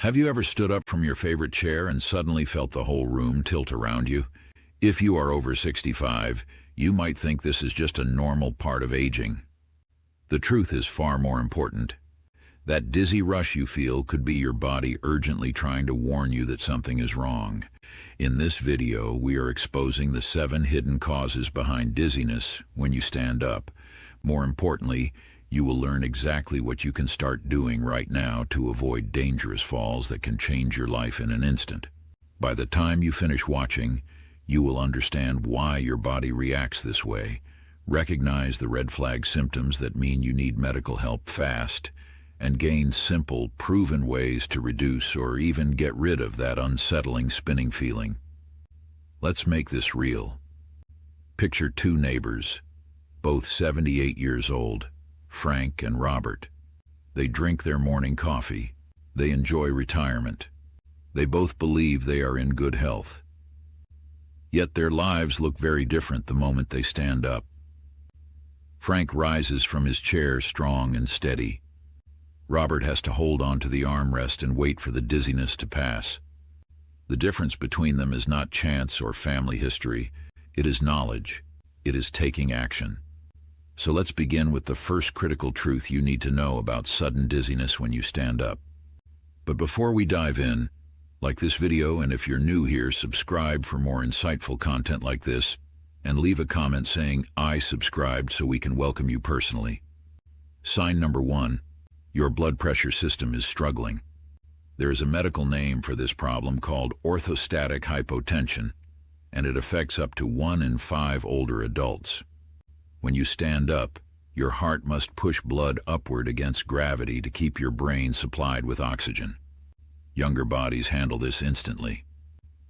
Have you ever stood up from your favorite chair and suddenly felt the whole room tilt around you? If you are over 65, you might think this is just a normal part of aging. The truth is far more important. That dizzy rush you feel could be your body urgently trying to warn you that something is wrong. In this video, we are exposing the 7 hidden causes behind dizziness when you stand up. More importantly, you will learn exactly what you can start doing right now to avoid dangerous falls that can change your life in an instant. By the time you finish watching, you will understand why your body reacts this way, recognize the red flag symptoms that mean you need medical help fast, and gain simple, proven ways to reduce or even get rid of that unsettling spinning feeling. Let's make this real. Picture 2 neighbors, both 78 years old, Frank and Robert. They drink their morning coffee. They enjoy retirement. They both believe they are in good health. Yet their lives look very different the moment they stand up. Frank rises from his chair strong and steady. Robert has to hold on to the armrest and wait for the dizziness to pass. The difference between them is not chance or family history. It is knowledge. It is taking action. So let's begin with the first critical truth you need to know about sudden dizziness when you stand up. But before we dive in, like this video, and if you're new here, subscribe for more insightful content like this, and leave a comment saying, "I subscribed," so we can welcome you personally. Sign number 1, your blood pressure system is struggling. There is a medical name for this problem called orthostatic hypotension, and it affects up to 1 in 5 older adults. When you stand up, your heart must push blood upward against gravity to keep your brain supplied with oxygen. Younger bodies handle this instantly.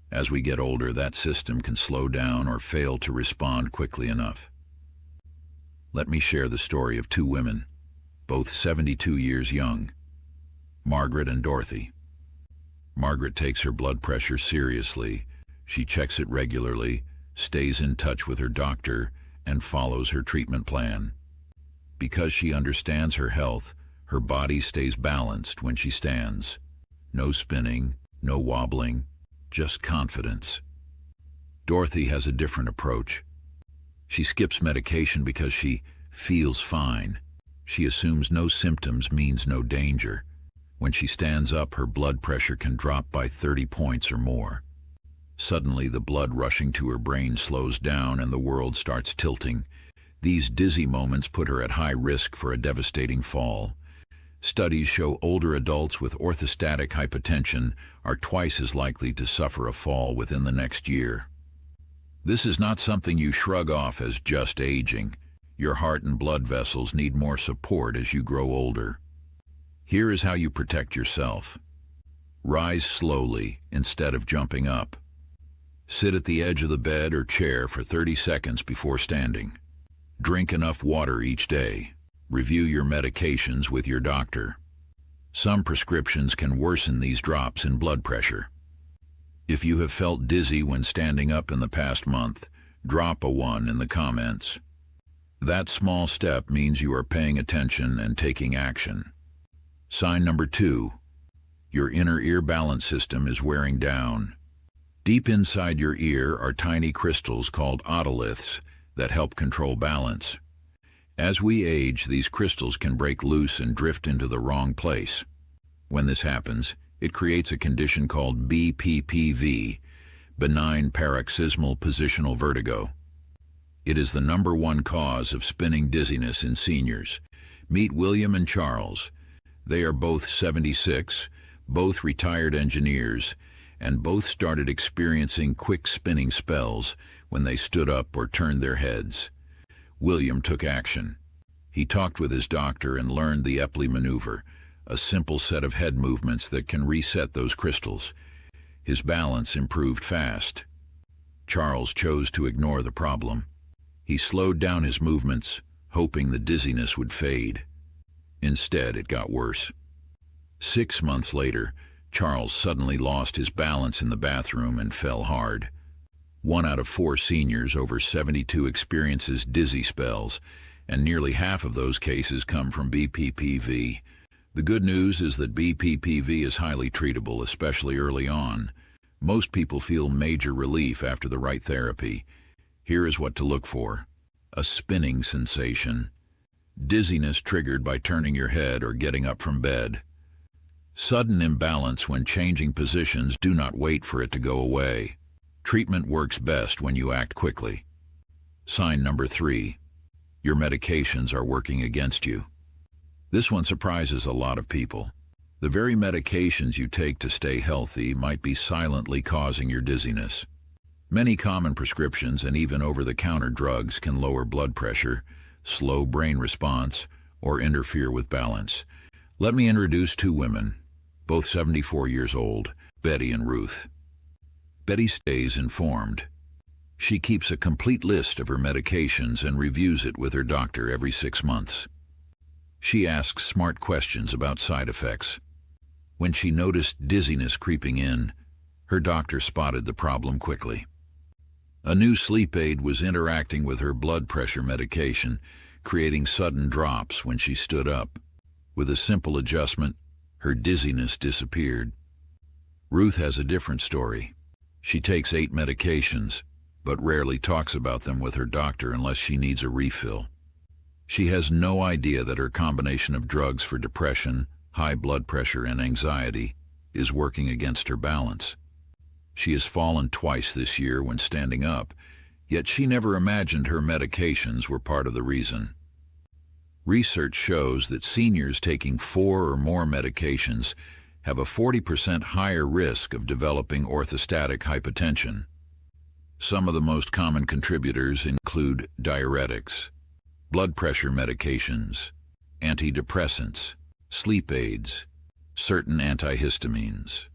As we get older, that system can slow down or fail to respond quickly enough. Let me share the story of 2 women, both 72 years young, Margaret and Dorothy. Margaret takes her blood pressure seriously. She checks it regularly, stays in touch with her doctor, and follows her treatment plan. Because she understands her health, her body stays balanced when she stands. No spinning, no wobbling, just confidence. Dorothy has a different approach. She skips medication because she feels fine. She assumes no symptoms means no danger. When she stands up, her blood pressure can drop by 30 points or more. Suddenly, the blood rushing to her brain slows down and the world starts tilting. These dizzy moments put her at high risk for a devastating fall. Studies show older adults with orthostatic hypotension are twice as likely to suffer a fall within the next year. This is not something you shrug off as just aging. Your heart and blood vessels need more support as you grow older. Here is how you protect yourself. Rise slowly instead of jumping up. Sit at the edge of the bed or chair for 30 seconds before standing. Drink enough water each day. Review your medications with your doctor. Some prescriptions can worsen these drops in blood pressure. If you have felt dizzy when standing up in the past month, drop a 1 in the comments. That small step means you are paying attention and taking action. Sign number 2, your inner ear balance system is wearing down. Deep inside your ear are tiny crystals called otoliths that help control balance. As we age, these crystals can break loose and drift into the wrong place. When this happens, it creates a condition called BPPV, benign paroxysmal positional vertigo. It is the number 1 cause of spinning dizziness in seniors. Meet William and Charles. They are both 76, both retired engineers, and both started experiencing quick spinning spells when they stood up or turned their heads. William took action. He talked with his doctor and learned the Epley maneuver, a simple set of head movements that can reset those crystals. His balance improved fast. Charles chose to ignore the problem. He slowed down his movements, hoping the dizziness would fade. Instead, it got worse. 6 months later, Charles suddenly lost his balance in the bathroom and fell hard. 1 out of 4 seniors over 72 experiences dizzy spells, and nearly half of those cases come from BPPV. The good news is that BPPV is highly treatable, especially early on. Most people feel major relief after the right therapy. Here is what to look for. A spinning sensation. Dizziness triggered by turning your head or getting up from bed. Sudden imbalance when changing positions. Do not wait for it to go away. Treatment works best when you act quickly. Sign number 3. Your medications are working against you. This one surprises a lot of people. The very medications you take to stay healthy might be silently causing your dizziness. Many common prescriptions and even over-the-counter drugs can lower blood pressure, slow brain response, or interfere with balance. Let me introduce 2 women, both 74 years old, Betty and Ruth. Betty stays informed. She keeps a complete list of her medications and reviews it with her doctor every 6 months. She asks smart questions about side effects. When she noticed dizziness creeping in, her doctor spotted the problem quickly. A new sleep aid was interacting with her blood pressure medication, creating sudden drops when she stood up. With a simple adjustment, her dizziness disappeared. Ruth has a different story. She takes 8 medications, but rarely talks about them with her doctor unless she needs a refill. She has no idea that her combination of drugs for depression, high blood pressure, and anxiety is working against her balance. She has fallen twice this year when standing up, yet she never imagined her medications were part of the reason. Research shows that seniors taking 4 or more medications have a 40% higher risk of developing orthostatic hypotension. Some of the most common contributors include diuretics, blood pressure medications, antidepressants, sleep aids, certain antihistamines.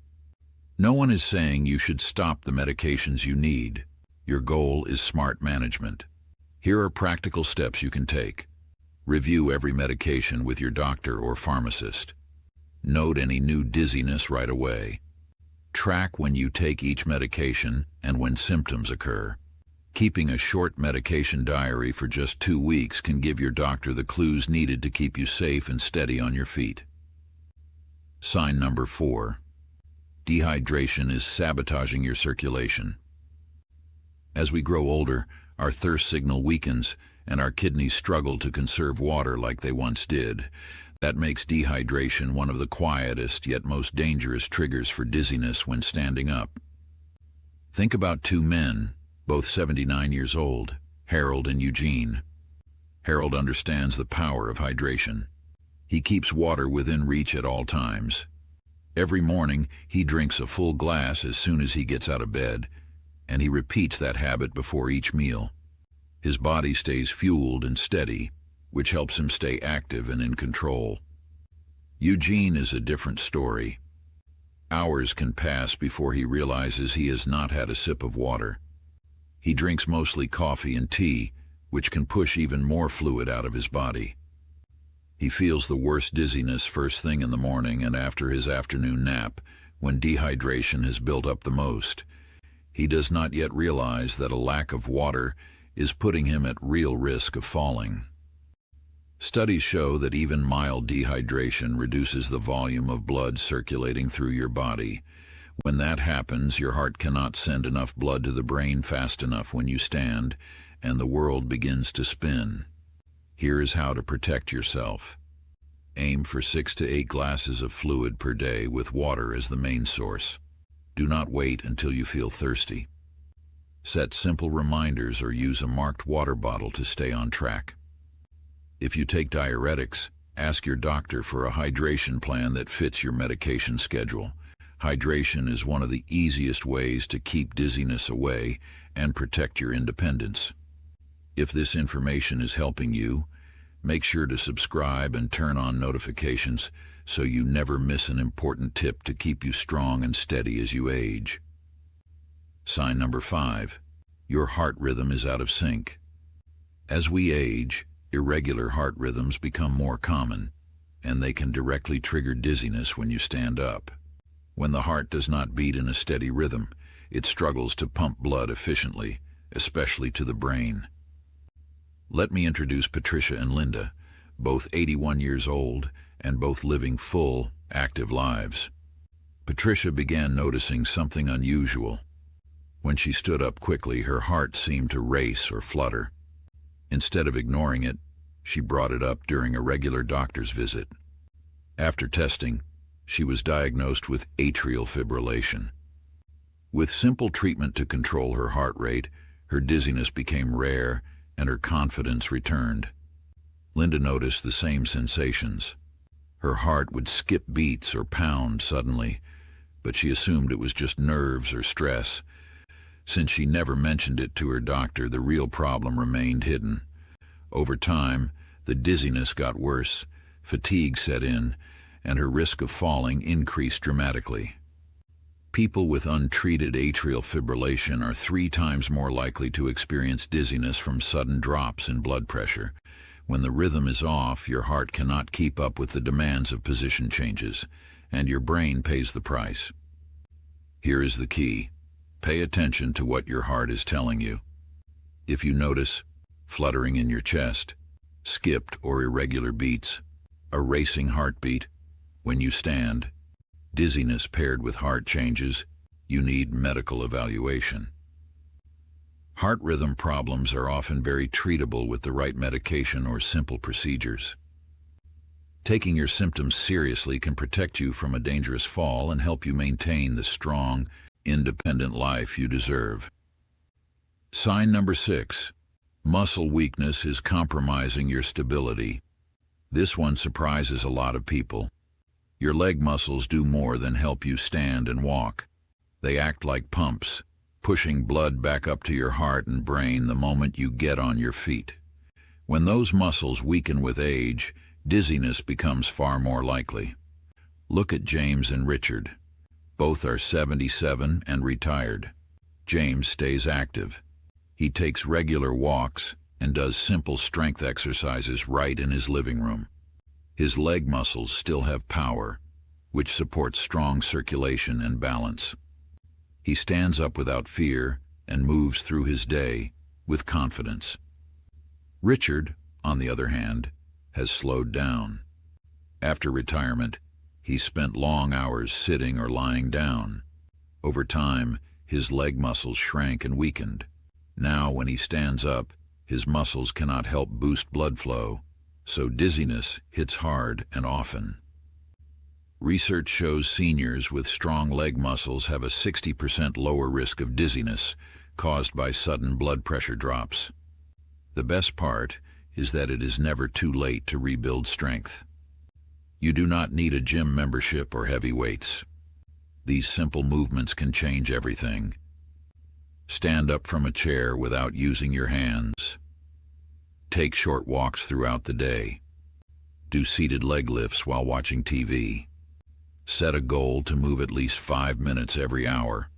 No one is saying you should stop the medications you need. Your goal is smart management. Here are practical steps you can take. Review every medication with your doctor or pharmacist. Note any new dizziness right away. Track when you take each medication and when symptoms occur. Keeping a short medication diary for just 2 weeks can give your doctor the clues needed to keep you safe and steady on your feet. Sign number 4. Dehydration is sabotaging your circulation. As we grow older, our thirst signal weakens and our kidneys struggle to conserve water like they once did. That makes dehydration one of the quietest yet most dangerous triggers for dizziness when standing up. Think about 2 men, both 79 years old, Harold and Eugene. Harold understands the power of hydration. He keeps water within reach at all times. Every morning, he drinks a full glass as soon as he gets out of bed, and he repeats that habit before each meal. His body stays fueled and steady, which helps him stay active and in control. Eugene is a different story. Hours can pass before he realizes he has not had a sip of water. He drinks mostly coffee and tea, which can push even more fluid out of his body. He feels the worst dizziness first thing in the morning and after his afternoon nap, when dehydration has built up the most. He does not yet realize that a lack of water is putting him at real risk of falling. Studies show that even mild dehydration reduces the volume of blood circulating through your body. When that happens, your heart cannot send enough blood to the brain fast enough when you stand, and the world begins to spin. Here is how to protect yourself. Aim for 6 to 8 glasses of fluid per day with water as the main source. Do not wait until you feel thirsty. Set simple reminders or use a marked water bottle to stay on track. If you take diuretics, ask your doctor for a hydration plan that fits your medication schedule. Hydration is one of the easiest ways to keep dizziness away and protect your independence. If this information is helping you, make sure to subscribe and turn on notifications so you never miss an important tip to keep you strong and steady as you age. Sign number 5. Your heart rhythm is out of sync. As we age, irregular heart rhythms become more common, and they can directly trigger dizziness when you stand up. When the heart does not beat in a steady rhythm, it struggles to pump blood efficiently, especially to the brain. Let me introduce Patricia and Linda, both 81 years old and both living full, active lives. Patricia began noticing something unusual. When she stood up quickly, her heart seemed to race or flutter. Instead of ignoring it, she brought it up during a regular doctor's visit. After testing, she was diagnosed with atrial fibrillation. With simple treatment to control her heart rate, her dizziness became rare and her confidence returned. Linda noticed the same sensations. Her heart would skip beats or pound suddenly, but she assumed it was just nerves or stress. Since she never mentioned it to her doctor, the real problem remained hidden. Over time, the dizziness got worse, fatigue set in, and her risk of falling increased dramatically. People with untreated atrial fibrillation are 3 times more likely to experience dizziness from sudden drops in blood pressure. When the rhythm is off, your heart cannot keep up with the demands of position changes, and your brain pays the price. Here is the key. Pay attention to what your heart is telling you. If you notice fluttering in your chest, skipped or irregular beats, a racing heartbeat when you stand, dizziness paired with heart changes, you need medical evaluation. Heart rhythm problems are often very treatable with the right medication or simple procedures. Taking your symptoms seriously can protect you from a dangerous fall and help you maintain the strong, independent life you deserve. Sign number 6. Muscle weakness is compromising your stability. This one surprises a lot of people. Your leg muscles do more than help you stand and walk. They act like pumps, pushing blood back up to your heart and brain the moment you get on your feet. When those muscles weaken with age, dizziness becomes far more likely. Look at James and Richard. Both are 77 and retired. James stays active. He takes regular walks and does simple strength exercises right in his living room. His leg muscles still have power, which supports strong circulation and balance. He stands up without fear and moves through his day with confidence. Richard, on the other hand, has slowed down. After retirement, he spent long hours sitting or lying down. Over time, his leg muscles shrank and weakened. Now, when he stands up, his muscles cannot help boost blood flow, so dizziness hits hard and often. Research shows seniors with strong leg muscles have a 60% lower risk of dizziness caused by sudden blood pressure drops. The best part is that it is never too late to rebuild strength. You do not need a gym membership or heavy weights. These simple movements can change everything. Stand up from a chair without using your hands. Take short walks throughout the day. Do seated leg lifts while watching TV. Set a goal to move at least 5 minutes every hour.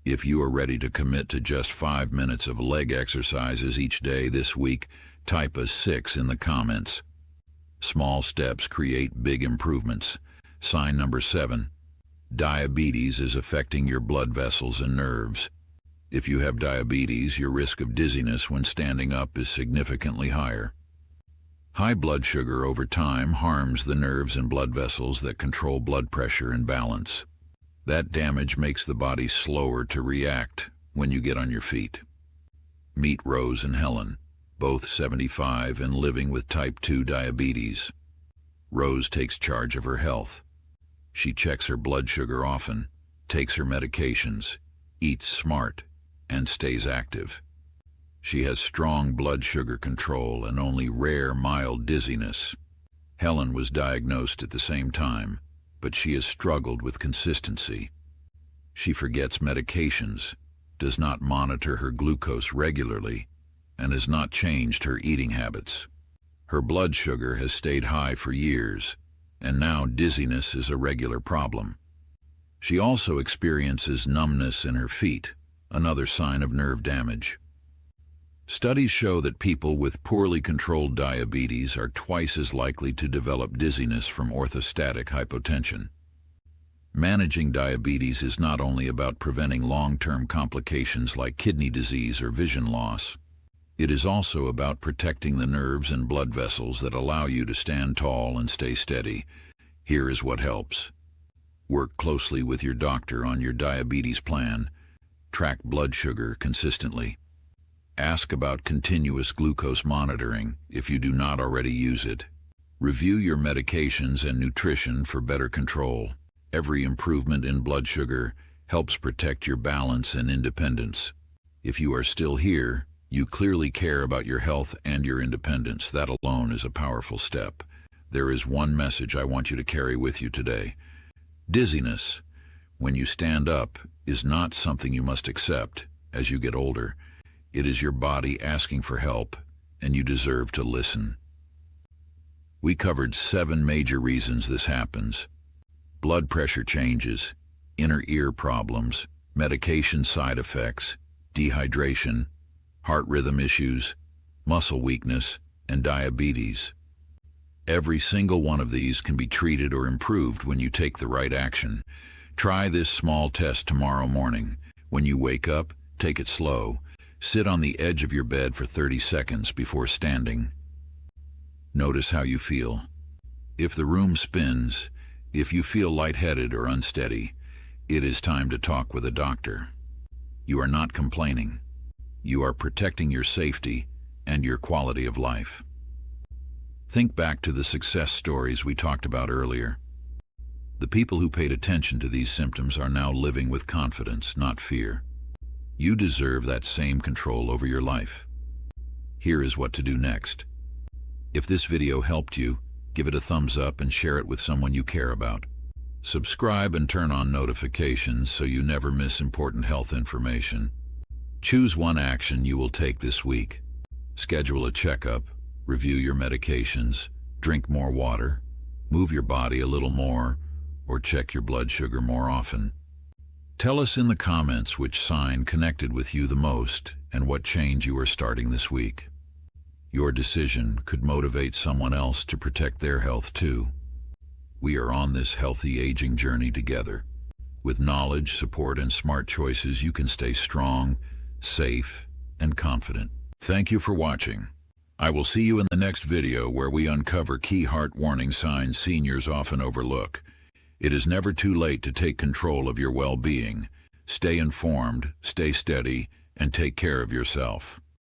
If you are ready to commit to just 5 minutes of leg exercises each day this week, type a 6 in the comments. Small steps create big improvements. Sign number 7. Diabetes is affecting your blood vessels and nerves. If you have diabetes, your risk of dizziness when standing up is significantly higher. High blood sugar over time harms the nerves and blood vessels that control blood pressure and balance. That damage makes the body slower to react when you get on your feet. Meet Rose and Helen, both 75 and living with type 2 diabetes. Rose takes charge of her health. She checks her blood sugar often, takes her medications, eats smart, and stays active. She has strong blood sugar control and only rare mild dizziness. Helen was diagnosed at the same time, but she has struggled with consistency. She forgets medications, does not monitor her glucose regularly, and has not changed her eating habits. Her blood sugar has stayed high for years, and now dizziness is a regular problem. She also experiences numbness in her feet, another sign of nerve damage. Studies show that people with poorly controlled diabetes are twice as likely to develop dizziness from orthostatic hypotension. Managing diabetes is not only about preventing long-term complications like kidney disease or vision loss. It is also about protecting the nerves and blood vessels that allow you to stand tall and stay steady. Here is what helps. Work closely with your doctor on your diabetes plan. Track blood sugar consistently. Ask about continuous glucose monitoring if you do not already use it. Review your medications and nutrition for better control. Every improvement in blood sugar helps protect your balance and independence. If you are still here, you clearly care about your health and your independence. That alone is a powerful step. There is one message I want you to carry with you today. Dizziness, when you stand up, is not something you must accept as you get older. It is your body asking for help, and you deserve to listen. We covered 7 major reasons this happens: blood pressure changes, inner ear problems, medication side effects, dehydration, heart rhythm issues, muscle weakness, and diabetes. Every single one of these can be treated or improved when you take the right action. Try this small test tomorrow morning. When you wake up, take it slow. Sit on the edge of your bed for 30 seconds before standing. Notice how you feel. If the room spins, if you feel lightheaded or unsteady, it is time to talk with a doctor. You are not complaining. You are protecting your safety and your quality of life. Think back to the success stories we talked about earlier. The people who paid attention to these symptoms are now living with confidence, not fear. You deserve that same control over your life. Here is what to do next. If this video helped you, give it a thumbs up and share it with someone you care about. Subscribe and turn on notifications so you never miss important health information. Choose one action you will take this week. Schedule a checkup, review your medications, drink more water, move your body a little more, or check your blood sugar more often. Tell us in the comments which sign connected with you the most and what change you are starting this week. Your decision could motivate someone else to protect their health too. We are on this healthy aging journey together. With knowledge, support, and smart choices, you can stay strong, safe, and confident. Thank you for watching. I will see you in the next video where we uncover key heart warning signs seniors often overlook. It is never too late to take control of your well-being. Stay informed, stay steady, and take care of yourself.